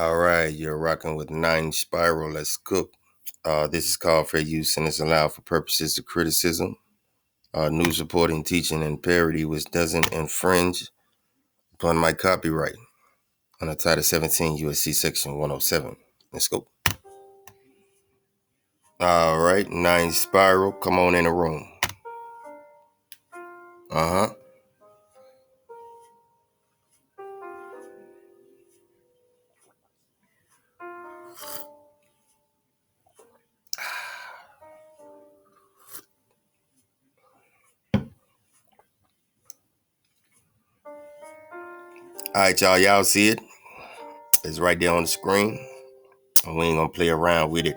All right, you're rocking with 9 Spiral. Let's cook. This is called fair use and is allowed for purposes of criticism, news reporting, teaching, and parody, which doesn't infringe upon my copyright under Title 17 USC Section 107. Let's go. All right, 9 Spiral. Come on in the room. Uh-huh. All right, y'all. Y'all see it? It's right there on the screen. We ain't gonna play around with it.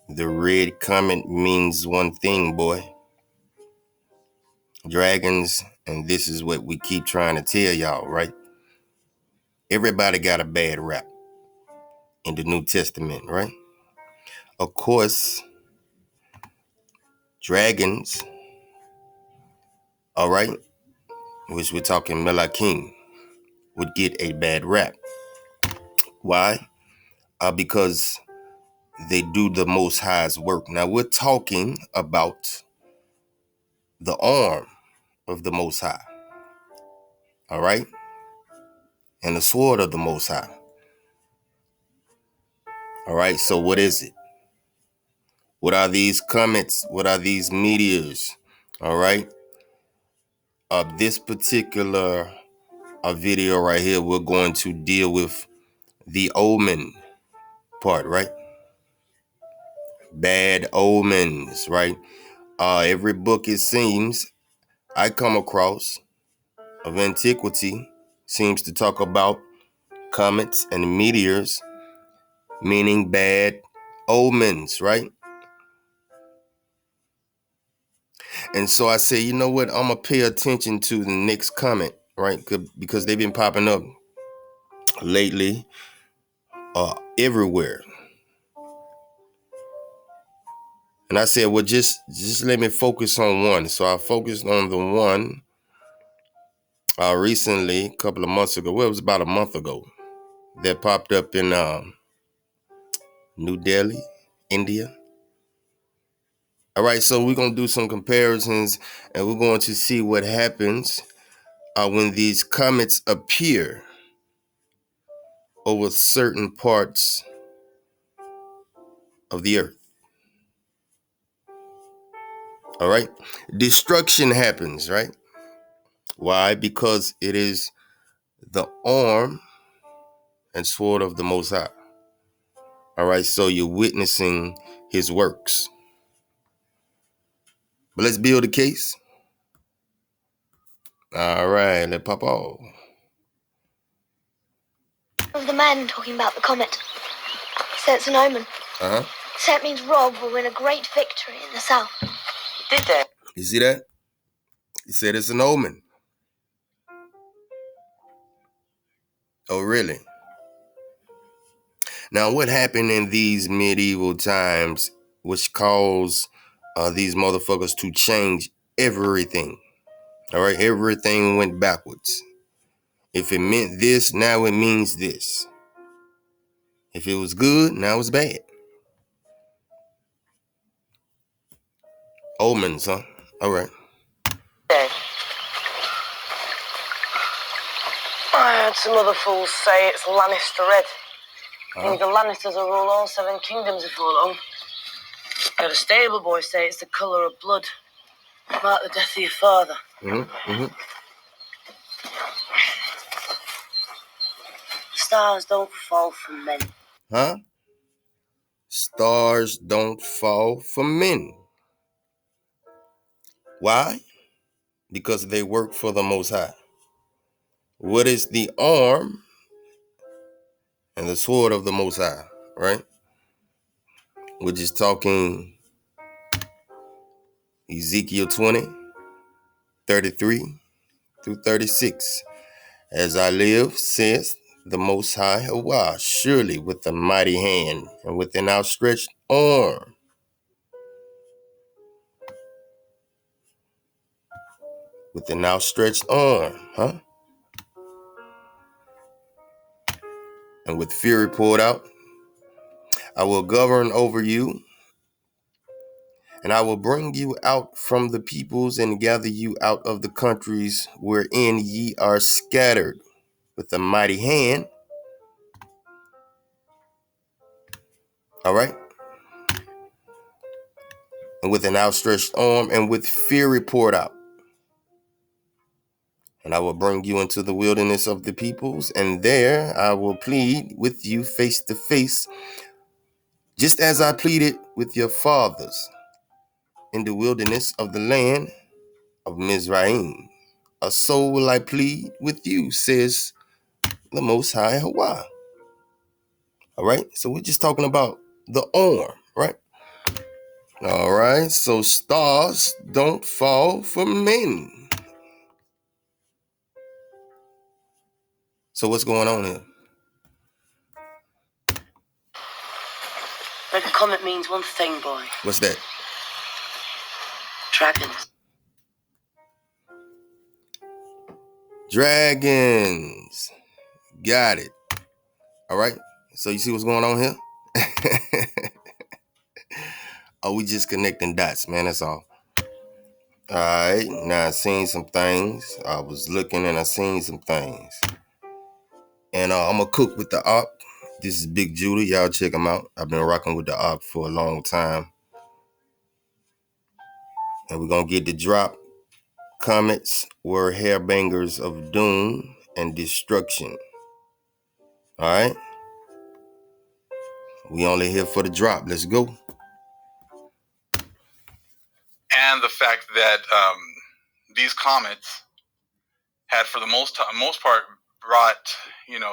The red comment means one thing, boy. Dragons, and this is what we keep trying to tell y'all, right? Everybody got a bad rap in the New Testament, right? Of course, dragons, all right, which we're talking Melachim, would get a bad rap. Why? Because they do the Most High's work. Now, we're talking about the arm of the Most High, all right, and the sword of the Most High, all right? So what is it? What are these comets? What are these meteors? All right. This particular video right here, we're going to deal with the omen part, right? Bad omens, right? Every book, it seems, I come across of antiquity seems to talk about comets and meteors, meaning bad omens, right? And so I say, you know what? I'm going to pay attention to the next comment, right? Because they've been popping up lately everywhere. And I said, well, just let me focus on one. So I focused on the one recently, a couple of months ago. Well, it was about a month ago, that popped up in New Delhi, India. All right, so we're going to do some comparisons, and we're going to see what happens when these comets appear over certain parts of the earth. All right, destruction happens, right? Why? Because it is the arm and sword of the Most High. All right, so you're witnessing his works. But let's build a case. All right, let's pop off. Of the man talking about the comet. He said it's an omen. Uh-huh. He said it means Rob will win a great victory in the south. Did they? You see that? He said it's an omen. Oh, really? Now, what happened in these medieval times which caused these motherfuckers to change everything? All right, everything went backwards. If it meant this, now it means this. If it was good, now it's bad. Omens, huh? All right. I heard some other fools say it's Lannister red. Means the Lannisters will rule all 7 kingdoms before long. I heard a stable boy say it's the colour of blood. Mark the death of your father. Stars don't fall from men. Huh? Stars don't fall from men. Why? Because they work for the Most High. What is the arm and the sword of the Most High, right? We're just talking Ezekiel 20, 33 through 36. As I live, says the Most High, surely with a mighty hand and with an outstretched arm. With an outstretched arm, huh? and with fury poured out. I will govern over you, and I will bring you out from the peoples and gather you out of the countries wherein ye are scattered with a mighty hand. All right. And with an outstretched arm and with fury poured out. And I will bring you into the wilderness of the peoples, and there I will plead with you face to face, just as I pleaded with your fathers in the wilderness of the land of Mizraim. So will I plead with you, says the Most High Hawaii. All right, so we're just talking about the arm, right? All right, so stars don't fall for men. So what's going on here? Like a comet means one thing, boy. What's that? Dragons. Dragons. Got it. All right, so you see what's going on here? Oh, we just connecting dots, man, that's all. All right, now I seen some things. I was looking and I seen some things. And I'm going to cook with the op. This is Big Judah. Y'all check him out. I've been rocking with the op for a long time. And we're going to get the drop. Comets were hairbangers of doom and destruction. All right? We only here for the drop. Let's go. And the fact that these comets had, for the most part, brought,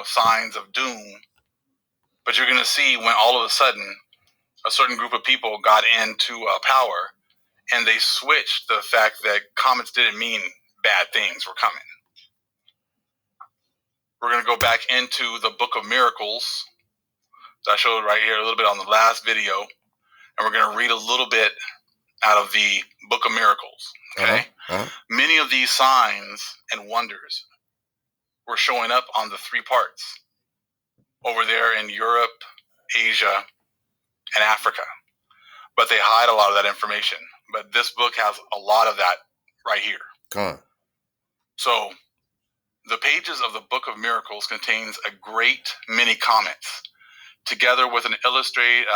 signs of doom. But you're going to see when all of a sudden a certain group of people got into power, and they switched the fact that comets didn't mean bad things were coming. We're going to go back into the Book of Miracles that I showed right here a little bit on the last video, and we're going to read a little bit out of the Book of Miracles. Okay? Many of these signs and wonders were showing up on the three parts over there in Europe, Asia, and Africa. But they hide a lot of that information. But this book has a lot of that right here. So the pages of the Book of Miracles contains a great many comets, together with an illustrated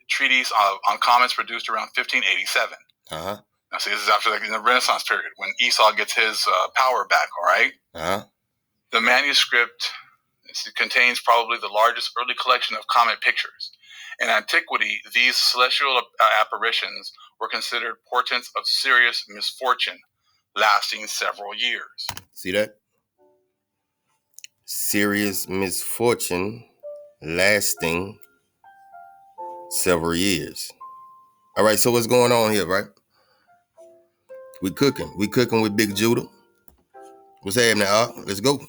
treatise on comets produced around 1587. Now, see, this is after the Renaissance period, when Esau gets his power back, all right? The manuscript contains probably the largest early collection of comet pictures. In antiquity, these celestial apparitions were considered portents of serious misfortune, lasting several years. See that? Serious misfortune lasting several years. All right, so what's going on here, right? We cooking with Big Judah. What's happening, let's go.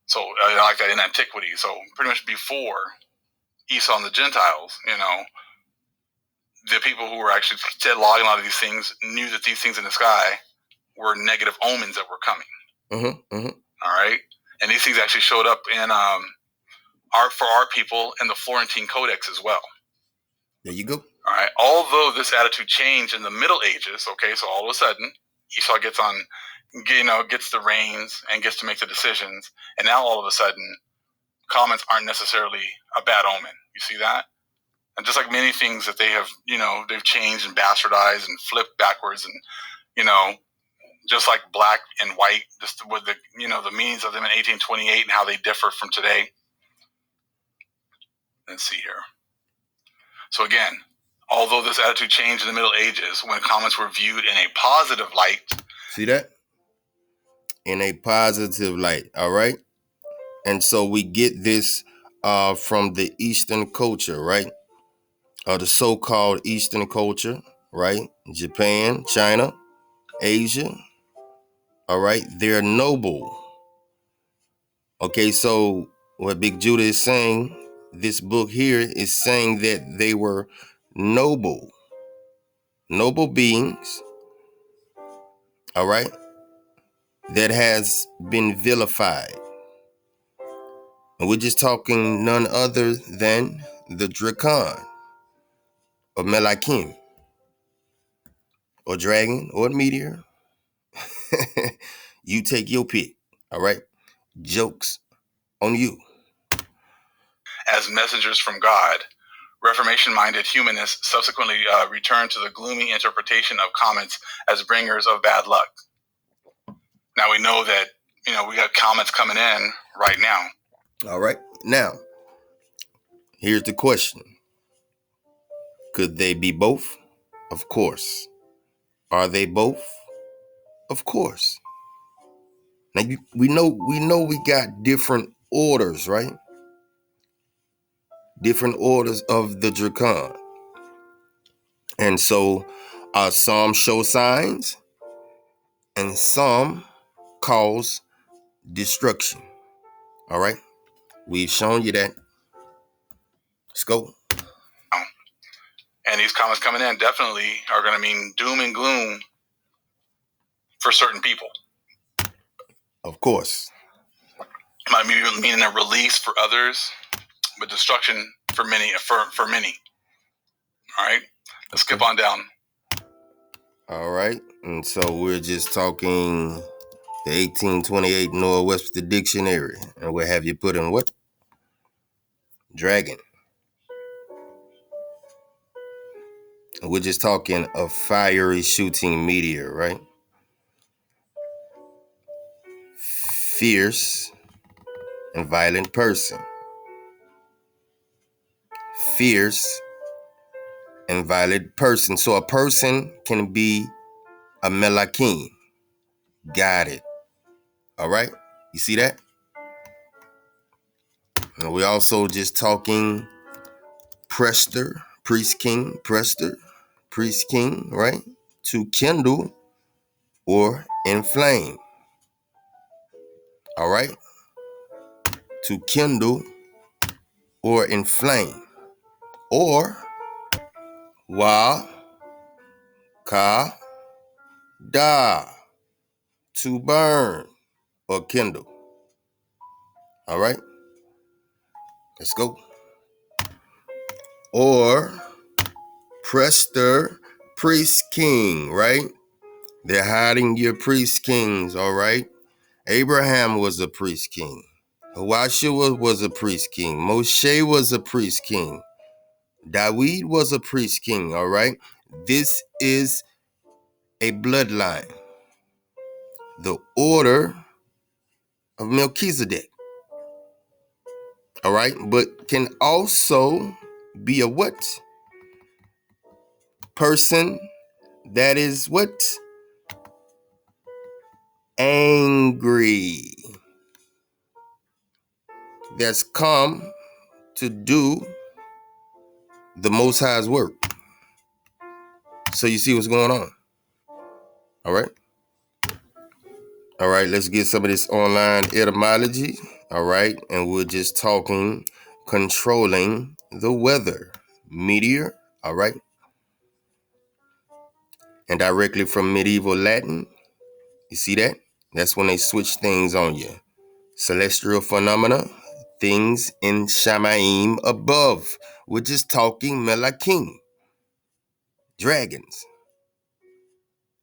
So, like that in antiquity. So, pretty much before Esau and the Gentiles, the people who were actually logging a lot of these things knew that these things in the sky were negative omens that were coming. All right? And these things actually showed up in for our people in the Florentine Codex as well. There you go. All right. Although this attitude changed in the Middle Ages, okay, so all of a sudden Esau gets the reins and gets to make the decisions, and now all of a sudden comets aren't necessarily a bad omen. You see that? And just like many things that they have, they've changed and bastardized and flipped backwards, and just like black and white, just with the the meanings of them in 1828 and how they differ from today. Let's see here. So again, although this attitude changed in the Middle Ages when comets were viewed in a positive light. See that? In a positive light, all right? And so we get this from the Eastern culture, right? The so-called Eastern culture, right? Japan, China, Asia, all right? They're noble. Okay, so what Big Judah is saying, this book here is saying that they were noble beings, all right, that has been vilified. And we're just talking none other than the Dracon, or Melakim, or Dragon, or Meteor. You take your pick. All right? Jokes on you. As messengers from God, Reformation-minded humanists subsequently returned to the gloomy interpretation of comets as bringers of bad luck. Now we know that, we got comets coming in right now. All right. Now, here's the question. Could they be both? Of course. Are they both? Of course. Now we know we got different orders, right? Different orders of the Dracon. And so some show signs and some cause destruction. All right? We've shown you that. Let's go. And these comets coming in definitely are going to mean doom and gloom for certain people. Of course. It might mean a release for others, but destruction for many. For many. All right? Let's skip on down. All right. And so we're just talking the 1828 Northwestern Dictionary. And we'll have you put in what? Dragon. And we're just talking a fiery shooting meteor, right? Fierce and violent person. Fierce and violent person. So a person can be a Melakim. Got it. All right? You see that? And we're also just talking Prester, priest king, Prester, priest king, right? To kindle or inflame. All right? To kindle or inflame. Or wa ka da, to burn or kindle. All right? Let's go. Or Prester, priest king, right? They're hiding your priest kings, all right? Abraham was a priest king. Joshua was a priest king. Moshe was a priest king. David was a priest king, all right? This is a bloodline. The order of Melchizedek, all right? But can also be a what? Person that is what? Angry. That's come to do the Most High's work. So you see what's going on. All right. All right. Let's get some of this online etymology. All right. And we're just talking controlling the weather. Meteor. All right. And directly from medieval Latin. You see that? That's when they switch things on you. Celestial phenomena. Things in Shamaim above. We're just talking Melakim. Dragons.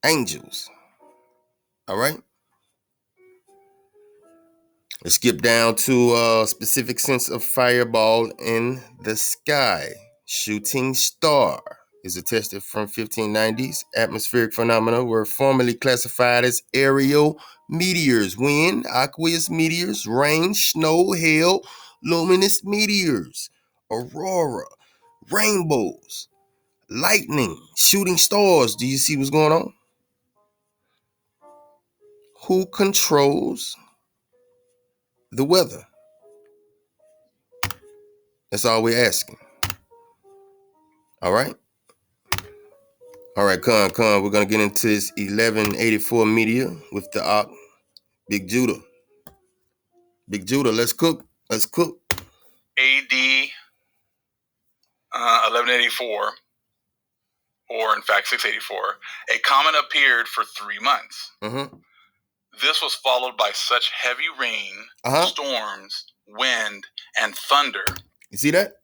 Angels. All right. Let's skip down to a specific sense of fireball in the sky. Shooting star is attested from 1590s. Atmospheric phenomena were formerly classified as aerial meteors. Wind, aqueous meteors, rain, snow, hail, luminous meteors, aurora, rainbows, lightning, shooting stars. Do you see what's going on? Who controls the weather? That's all we're asking. All right? All right, Con. We're going to get into this 1184 media with the Op. Big Judah. Big Judah, let's cook. Let's cook. AD 1184, or in fact 684, a comet appeared for 3 months. Mm-hmm. This was followed by such heavy rain, storms, wind, and thunder. You see that?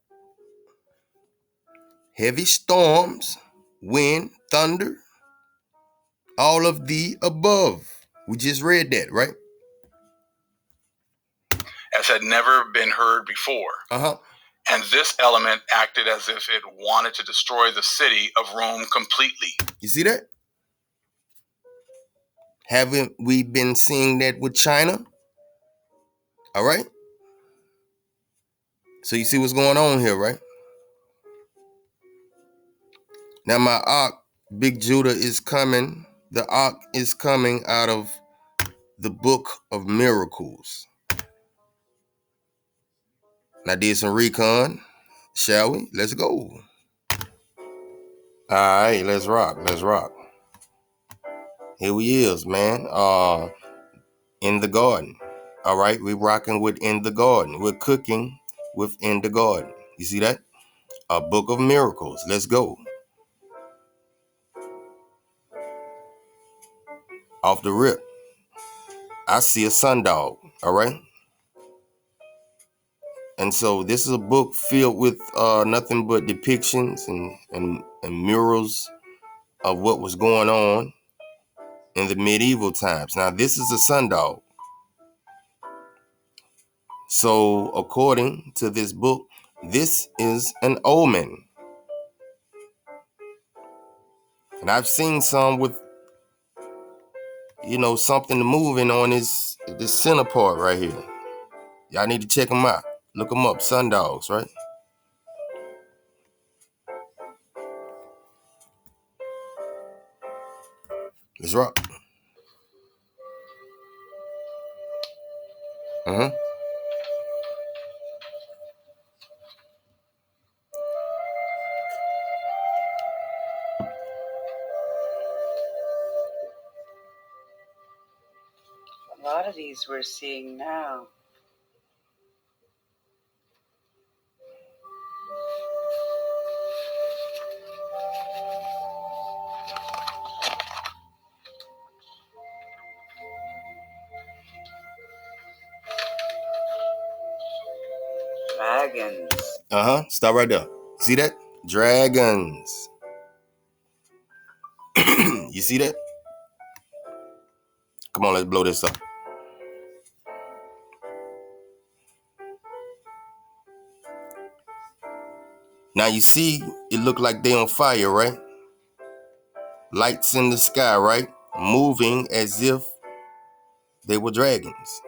Heavy storms, wind, thunder, all of the above. We just read that, right? As had never been heard before. And this element acted as if it wanted to destroy the city of Rome completely. You see that? Haven't we been seeing that with China? All right. So you see what's going on here, right? Now my ark, Big Judah, is coming. The ark is coming out of the book of miracles. And I did some recon. Shall we? Let's go. All right, let's rock. Let's rock. Here we is, man. In the garden. All right, we're rocking with In the Garden. We're cooking with In the Garden. You see that? A book of miracles. Let's go. Off the rip, I see a sundog. All right. And so this is a book filled with nothing but depictions and murals of what was going on in the medieval times. Now, this is a sundog. So according to this book, this is an omen. And I've seen some with, something moving on this center part right here. Y'all need to check them out. Look them up, sundogs, right? Let's rock. A lot of these we're seeing now. Dragons. Stop right there. See that? Dragons. You see that? Come on, let's blow this up. Now you see, it look like they on fire, right? Lights in the sky, right? Moving as if they were dragons.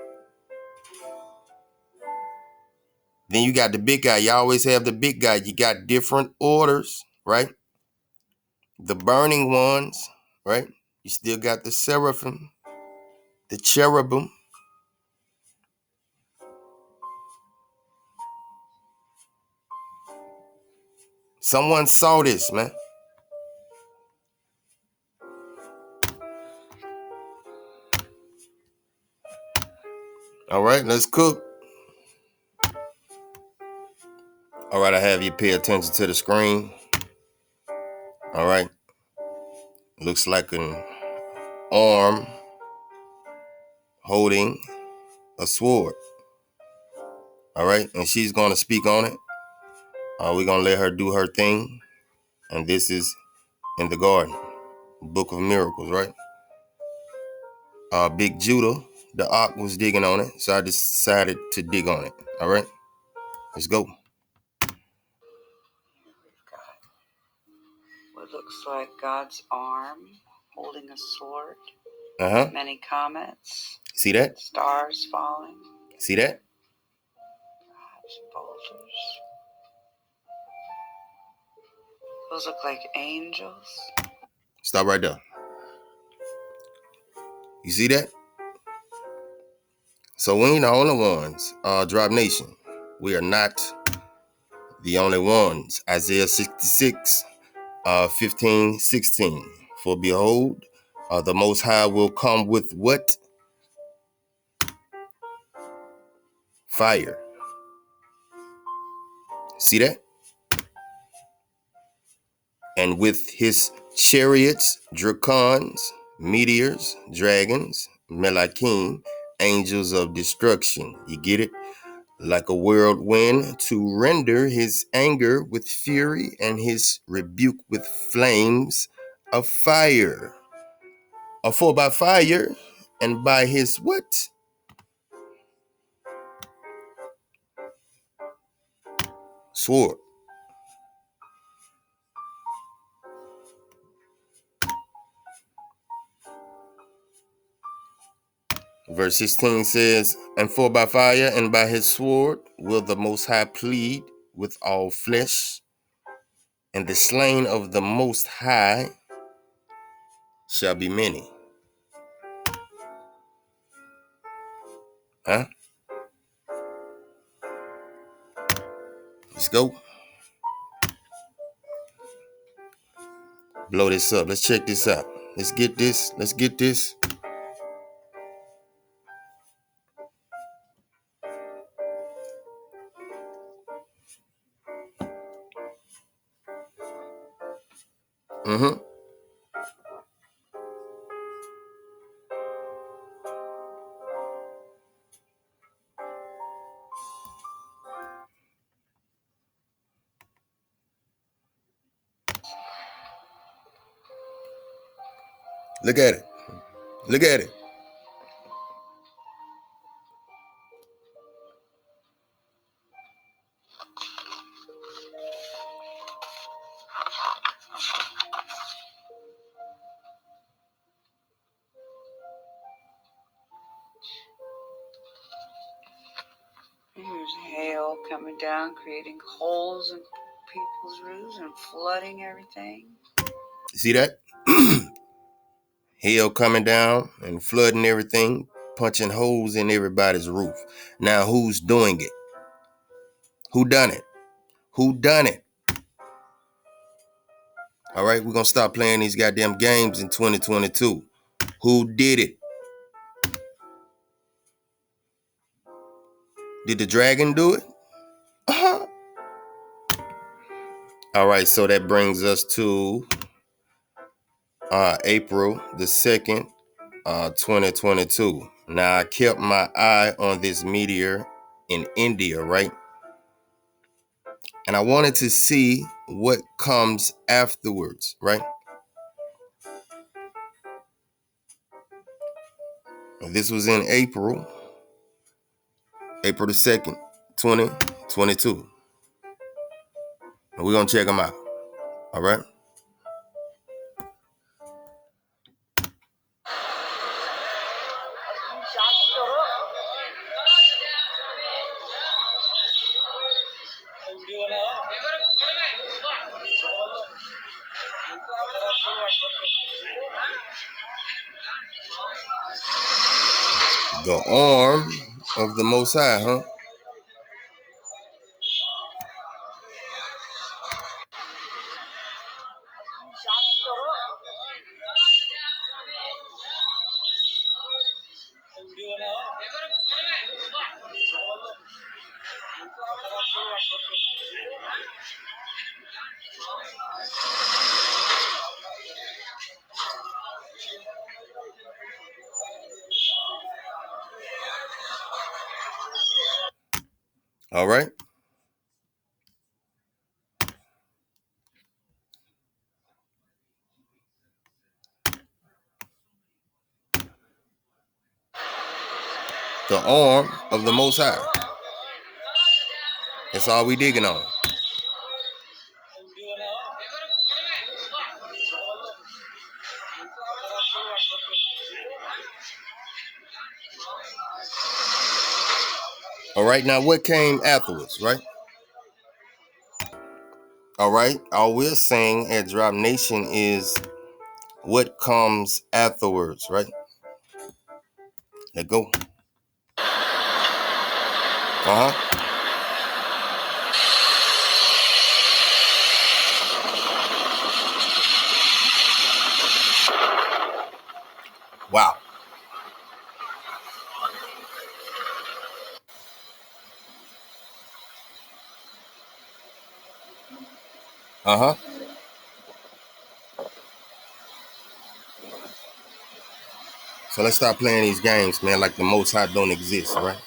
Then you got the big guy. You always have the big guy. You got different orders, right? The burning ones, right? You still got the seraphim, the cherubim. Someone saw this, man. All right, let's cook. All right, I have you pay attention to the screen. All right. Looks like an arm holding a sword. All right, and she's going to speak on it. We're going to let her do her thing. And this is In the Garden, Book of Miracles, right? Big Judah, the ark, was digging on it, so I decided to dig on it. All right, let's go. We've got what looks like God's arm holding a sword. Many comets. See that? Stars falling. See that? Perhaps boulders. Those look like angels. Stop right there. You see that? So we ain't the only ones, Drop Nation. We are not the only ones. Isaiah 66, 15, 16. For behold, the Most High will come with what? Fire. See that? And with his chariots, dracons, meteors, dragons, melachim, angels of destruction. You get it? like a whirlwind, to render his anger with fury and his rebuke with flames of fire. For by fire and by his what? Sword. Verse 16 says, and for by fire and by his sword will the Most High plead with all flesh, and the slain of the Most High shall be many. Huh? Let's go. Blow this up. Let's check this out. Let's get this. Let's get this. Mm-hmm. Look at it. Look at it. Here's hail coming down, creating holes in people's roofs and flooding everything. See that? Hail coming down and flooding everything, punching holes in everybody's roof. Now, who's doing it? Who done it? Who done it? All right, we're going to stop playing these goddamn games in 2022. Who did it? Did the dragon do it? Uh-huh. All right, so that brings us to April the 2nd, 2022. Now, I kept my eye on this meteor in India, right? And I wanted to see what comes afterwards, right? This was in April the 2nd, 2022. And we're going to check them out, all right? The arm of the Most High, huh? All right. The arm of the Most High. That's all we digging on. All right, now what came afterwards, right? All right, all we're saying at Drop Nation is what comes afterwards, right? Let go. Uh-huh. Wow. Uh-huh. So let's stop playing these games, man, like the Most High don't exist, right?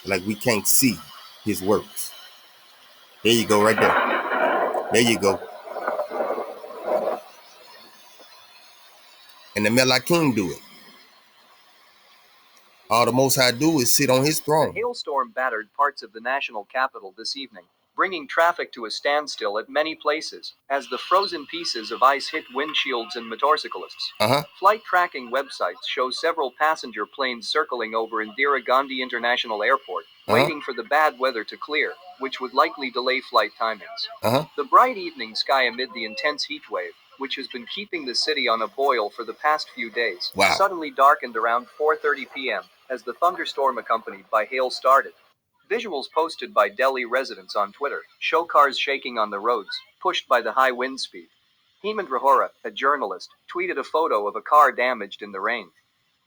Like we can't see. his works. There you go, right there. There you go. And the Melakim do it. All the Most High do is sit on his throne. A hailstorm battered parts of the national capital this evening, bringing traffic to a standstill at many places, as the frozen pieces of ice hit windshields and motorcyclists. Flight tracking websites show several passenger planes circling over Indira Gandhi International Airport, waiting for the bad weather to clear, which would likely delay flight timings. The bright evening sky amid the intense heat wave, which has been keeping the city on a boil for the past few days, suddenly darkened around 4:30 p.m., as the thunderstorm accompanied by hail started. Visuals posted by Delhi residents on Twitter show cars shaking on the roads, pushed by the high wind speed. Hemant Rohora, a journalist, tweeted a photo of a car damaged in the rain.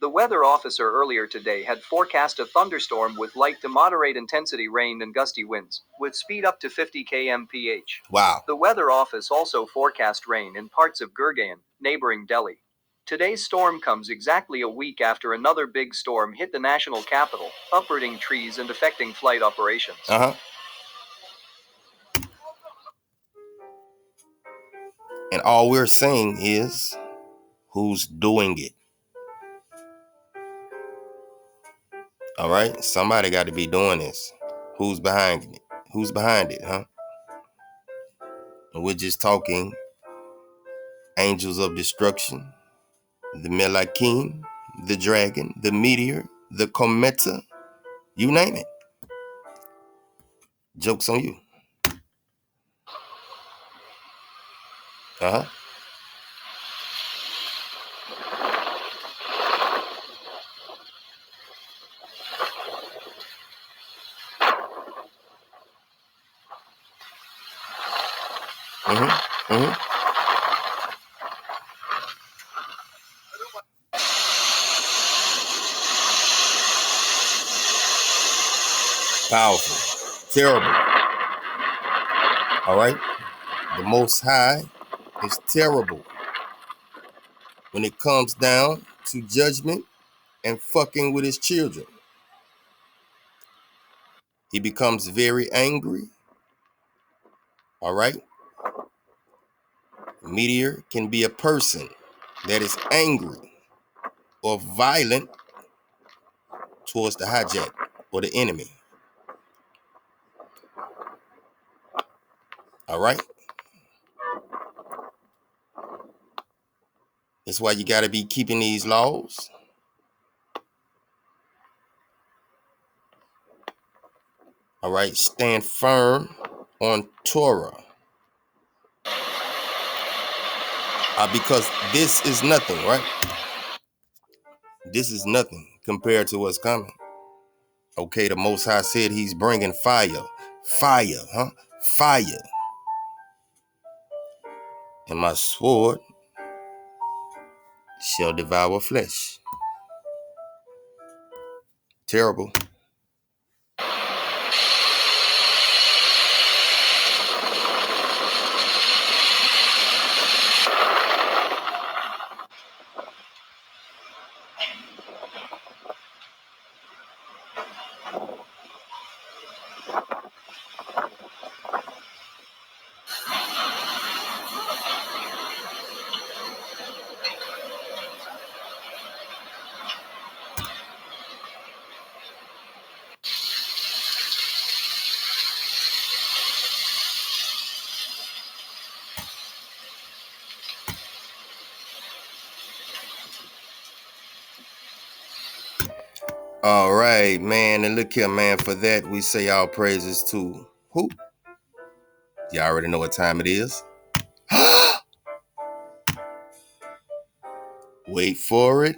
The weather officer earlier today had forecast a thunderstorm with light to moderate intensity rain and gusty winds, with speed up to 50 km/h. Wow. The weather office also forecast rain in parts of Gurgaon, neighboring Delhi. Today's storm comes exactly a week after another big storm hit the national capital, uprooting trees and affecting flight operations. And all we're saying is, who's doing it? All right? Somebody got to be doing this. Who's behind it? Who's behind it, huh? And we're just talking angels of destruction, the Melakim, the dragon, the meteor, the cometa, you name it. Joke's on you. Powerful. Terrible. All right? The Most High is terrible when it comes down to judgment and fucking with his children. He becomes very angry. All right? Meteor can be a person that is angry or violent towards the hijack or the enemy. All right? That's why you got to be keeping these laws. All right? Stand firm on Torah. Because this is nothing, right? This is nothing compared to what's coming. Okay, the Most High said he's bringing fire. Fire, huh? Fire. And my sword shall devour flesh. Terrible. All right, man. And look here, man. For that, we say all praises to who? You already know what time it is. Wait for it.